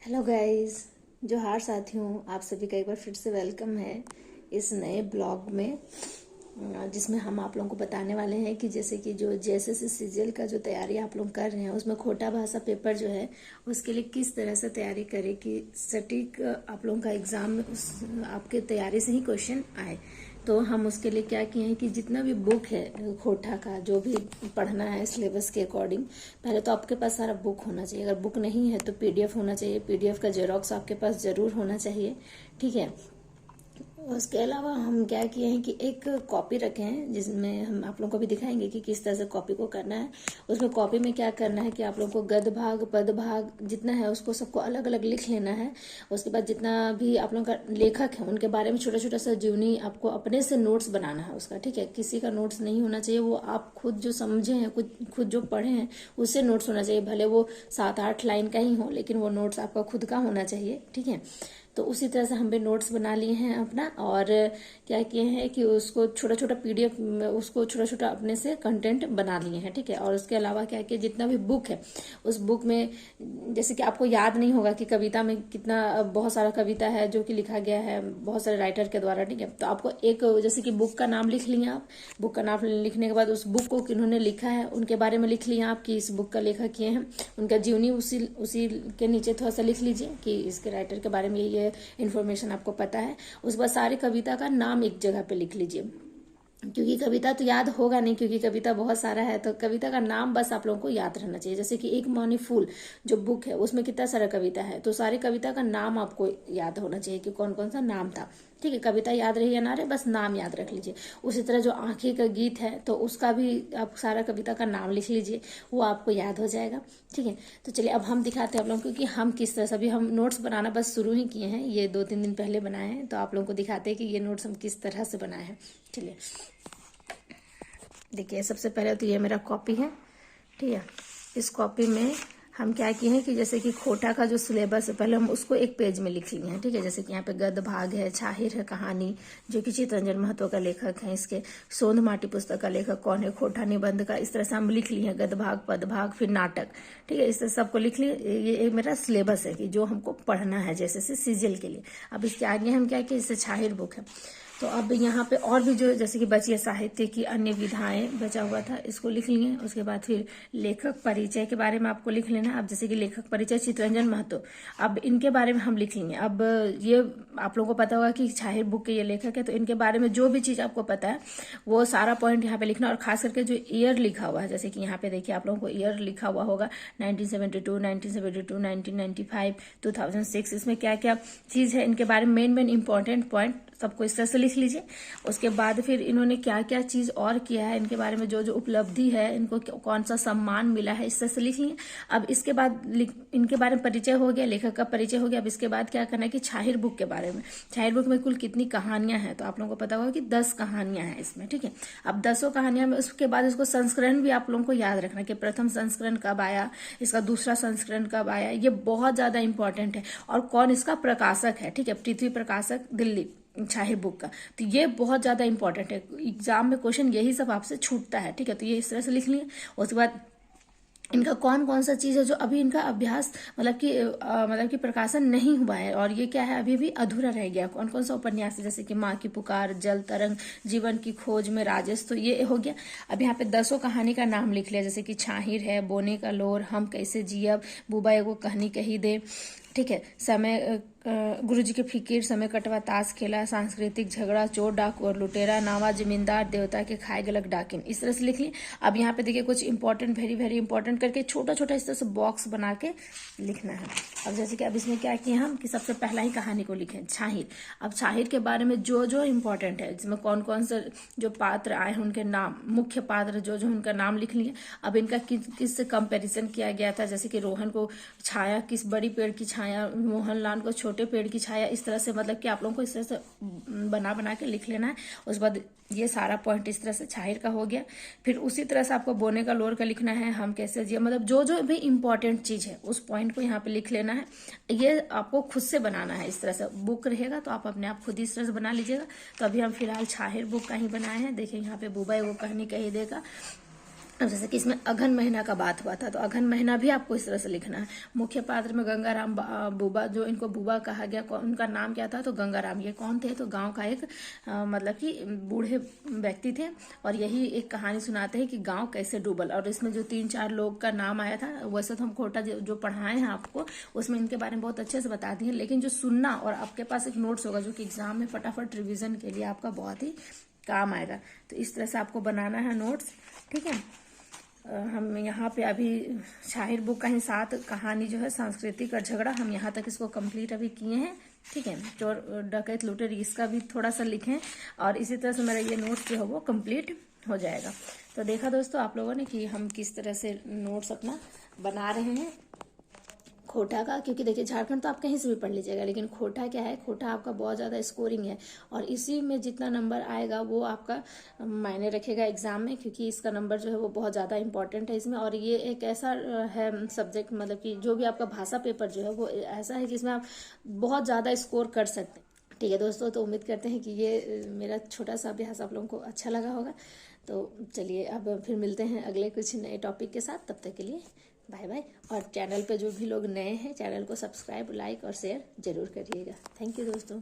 Hello guys, जोहार साथियों, आप सभी का एक बार फिर से वेलकम है इस नए ब्लॉग में जिसमें हम आप लोगों को बताने वाले हैं कि जैसे कि जो जेएसएससी सीजीएल का जो तैयारी आप लोग कर रहे हैं उसमें खोटा भाषा पेपर जो है उसके लिए किस तरह से तैयारी करें कि सटीक आप लोगों का एग्जाम में उस आपके तैयारी से ही क्वेश्चन आए। तो हम उसके लिए क्या किए हैं कि जितना भी बुक है खोटा का जो भी पढ़ना है सिलेबस के अकॉर्डिंग, पहले तो आपके पास सारा बुक होना चाहिए। अगर बुक नहीं है तो पीडीएफ होना चाहिए, पीडीएफ का जेरोक्स आपके पास जरूर होना चाहिए। ठीक है। उसके अलावा हम क्या किए हैं कि एक कॉपी रखे हैं जिसमें हम आप लोगों को भी दिखाएंगे कि किस तरह से कॉपी को करना है। उसमें कॉपी में क्या करना है कि आप लोगों को गद भाग पद भाग जितना है उसको सबको अलग अलग लिख लेना है। उसके बाद जितना भी आप लोगों का लेखक है उनके बारे में छोटा छोटा सा जीवनी आपको अपने से नोट्स बनाना है उसका। ठीक है, किसी का नोट्स नहीं होना चाहिए, वो आप खुद जो समझे हैं खुद जो पढ़े हैं उससे नोट्स होना चाहिए। भले वो 7-8 लाइन का ही हो लेकिन वो नोट्स आपका खुद का होना चाहिए। ठीक है, तो उसी तरह से हम भी नोट्स बना लिए हैं अपना, और क्या किए हैं कि उसको छोटा छोटा पीडीएफ में उसको छोटा छोटा अपने से कंटेंट बना लिए हैं। ठीक है, और उसके अलावा क्या किया, जितना भी बुक है उस बुक में जैसे कि आपको याद नहीं होगा कि कविता में कितना बहुत सारा कविता है जो कि लिखा गया है बहुत सारे राइटर के द्वारा। ठीक है, तो आपको एक जैसे कि बुक का नाम लिख लिए आप, बुक का नाम लिखने के बाद उस बुक को किन्होंने लिखा है उनके बारे में लिख लिया आप कि इस बुक का लेखक किए हैं, उनका जीवनी उसी उसी के नीचे थोड़ा सा लिख लीजिए कि इसके राइटर के बारे में ये इन्फॉर्मेशन आपको पता है। उसके बाद सारी कविता का नाम एक जगह पे लिख लीजिए, क्योंकि कविता तो याद होगा नहीं, क्योंकि कविता बहुत सारा है, तो कविता का नाम बस आप लोगों को याद रहना चाहिए। जैसे कि एक मौनी फूल जो बुक है उसमें कितना सारा कविता है, तो सारी कविता का नाम आपको याद होना चाहिए कि कौन कौन सा नाम था। ठीक है, कविता याद रही या ना रहे बस नाम याद रख लीजिए। उसी तरह जो आंखें का गीत है तो उसका भी आप सारा कविता का नाम लिख लीजिए, वो आपको याद हो जाएगा। ठीक है, तो चलिए अब हम दिखाते हैं आप लोगों को कि हम किस तरह से, अभी हम नोट्स बनाना बस शुरू ही किए हैं, ये 2-3 दिन पहले बनाए हैं, तो आप लोगों को दिखाते हैं कि ये नोट्स हम किस तरह से बनाए हैं। चलिए देखिए, सबसे पहले तो ये मेरा कॉपी है। ठीक है, इस कॉपी में हम क्या किए हैं कि जैसे कि खोटा का जो सिलेबस है पहले हम उसको एक पेज में लिख लिए हैं। ठीक है, जैसे कि यहाँ पे गद भाग है, छाहिर है कहानी जो कि चित्तरंजन महतो का लेखक है, इसके सोंध माटी पुस्तक का लेखक कौन है, खोटा निबंध का, इस तरह से हम लिख लिए हैं गद भाग पद भाग फिर नाटक। ठीक है, इस तरह सबको लिख लिए। ये एक मेरा सिलेबस है कि जो हमको पढ़ना है जैसे से सीजीएल के लिए। अब इसके आगे हम क्या किए, जैसे छाहिर बुक है तो अब यहाँ पे और भी जो जैसे कि बची है साहित्य की अन्य विधाएं बचा हुआ था इसको लिख लिए। उसके बाद फिर लेखक परिचय के बारे में आपको लिख लेना। अब जैसे कि लेखक परिचय चित्तरंजन महतो, अब इनके बारे में हम लिख लेंगे। अब ये आप लोगों को पता होगा कि छाहिर बुक के ये लेखक है, तो इनके बारे में जो भी चीज आपको पता है वो सारा पॉइंट यहाँ पे लिखना। और खास करके जो ईयर लिखा हुआ है, जैसे कि यहाँ पे देखिए आप लोगों को ईयर लिखा हुआ होगा 1972, 1972, 1995, 2006, इसमें क्या क्या चीज है इनके बारे में मेन इंपॉर्टेंट पॉइंट सबको इस तरह से लिख लीजिए। उसके बाद फिर इन्होंने क्या क्या चीज और किया है, इनके बारे में जो जो उपलब्धि है, इनको कौन सा सम्मान मिला है, इस तरह से लिख लिए। अब इसके बाद इनके बारे में परिचय हो गया, लेखक का परिचय हो गया। अब इसके बाद क्या करना है कि छाहिर बुक के बारे में, छाहिर बुक में कुल कितनी कहानियां हैं, तो आप लोगों को पता होगा कि 10 कहानियां हैं इसमें। ठीक है, अब 10 कहानियां में उसके बाद इसको संस्करण भी आप लोगों को याद रखना कि प्रथम संस्करण कब आया, इसका दूसरा संस्करण कब आया, ये बहुत ज्यादा इंपॉर्टेंट है। और कौन इसका प्रकाशक है, ठीक है, पृथ्वी प्रकाशक दिल्ली छाहिर बुक का, तो ये बहुत ज्यादा इंपॉर्टेंट है। एग्जाम में क्वेश्चन यही सब आपसे छूटता है। ठीक है, तो ये इस तरह से लिख लिए। उसके बाद इनका कौन कौन सा चीज है जो अभी इनका अभ्यास मतलब कि प्रकाशन नहीं हुआ है, और ये क्या है अभी भी अधूरा रह गया, कौन कौन सा उपन्यास है, जैसे कि माँ की पुकार, जल तरंग, जीवन की खोज में राजेश, तो ये हो गया। अब यहाँ पे 10 कहानी का नाम लिख लिया, जैसे कि छाहिर है, बोने का लोर, हम कैसे जियब, बुबा एगो कहानी कही दे। ठीक है, समय गुरुजी के फिकीर, समय कटवा, ताश खेला, सांस्कृतिक झगड़ा, चोर डाक और लुटेरा, नावा जमींदार, देवता के खाए गलक डाकिन, इस तरह से लिख लिए। अब यहाँ पे देखिए कुछ इंपॉर्टेंट वेरी वेरी इंपॉर्टेंट करके छोटा छोटा इस तरह से बॉक्स बना के लिखना है। अब जैसे कि अब इसमें क्या किए हम कि सबसे पहला ही कहानी को लिखे छाहिर। अब छाहिर के बारे में जो जो इंपॉर्टेंट है, जिसमें कौन कौन से जो पात्र आए हैं उनके नाम, मुख्य पात्र जो जो उनका नाम लिख लिए। अब इनका किस से कंपेरिजन किया गया था, जैसे कि रोहन को छाया किस बड़ी पेड़ की छाया, मोहनलाल को छोटे पेड़ की छाया, इस तरह से मतलब कि आप लोगों को इस तरह से बना बना के लिख लेना है। उसके बाद ये सारा पॉइंट इस तरह से छाहिर का हो गया। फिर उसी तरह से आपको बोने का लोर का लिखना है, हम कैसे जिए, मतलब जो जो भी इंपॉर्टेंट चीज है उस पॉइंट को यहाँ पे लिख लेना है। ये आपको खुद से बनाना है, इस तरह से बुक रहेगा तो आप अपने आप खुद ही इस तरह से बना लीजिएगा। तो अभी हम फिलहाल छाहिर बुक का ही बनाए हैं। देखिए यहाँ पे बुबा वो कहानी कही देगा, अब जैसे कि इसमें अघन महीना का बात हुआ था, तो अघन महीना भी आपको इस तरह से लिखना है। मुख्य पात्र में गंगाराम बुबा, जो इनको बुबा कहा गया, उनका नाम क्या था, तो गंगाराम। ये कौन थे, तो गांव का एक मतलब कि बूढ़े व्यक्ति थे, और यही एक कहानी सुनाते हैं कि गांव कैसे डूबल। और इसमें जो 3-4 लोग का नाम आया था, वैसे तो हम खोटा जो पढ़ाए हैं आपको, उसमें इनके बारे में बहुत अच्छे से बता दिए, लेकिन जो सुनना और आपके पास एक नोट्स होगा जो कि एग्जाम में फटाफट रिविजन के लिए आपका बहुत ही काम आएगा। तो इस तरह से आपको बनाना है नोट्स, ठीक है। हम यहाँ पे अभी शाहिर बुक का ही 7 कहानी जो है सांस्कृतिक और झगड़ा, हम यहाँ तक इसको कंप्लीट अभी किए हैं, ठीक है। चोर डकैत लुटेरी इसका भी थोड़ा सा लिखें, और इसी तरह से मेरा ये नोट्स जो है वो कंप्लीट हो जाएगा। तो देखा दोस्तों आप लोगों ने कि हम किस तरह से नोट्स अपना बना रहे हैं खोटा का, क्योंकि देखिए झारखंड तो आप कहीं से भी पढ़ लीजिएगा, लेकिन खोटा क्या है, खोटा आपका बहुत ज़्यादा स्कोरिंग है, और इसी में जितना नंबर आएगा वो आपका मायने रखेगा एग्जाम में, क्योंकि इसका नंबर जो है वो बहुत ज़्यादा इंपॉर्टेंट है इसमें। और ये एक ऐसा है सब्जेक्ट, मतलब कि जो भी आपका भाषा पेपर जो है वो ऐसा है जिसमें आप बहुत ज़्यादा स्कोर कर सकते हैं, ठीक है दोस्तों। तो उम्मीद करते हैं कि ये मेरा छोटा सा अभ्यास आप लोगों को अच्छा लगा होगा। तो चलिए अब फिर मिलते हैं अगले कुछ नए टॉपिक के साथ, तब तक के लिए बाय बाय। और चैनल पे जो भी लोग नए हैं, चैनल को सब्सक्राइब, लाइक और शेयर जरूर करिएगा। थैंक यू दोस्तों।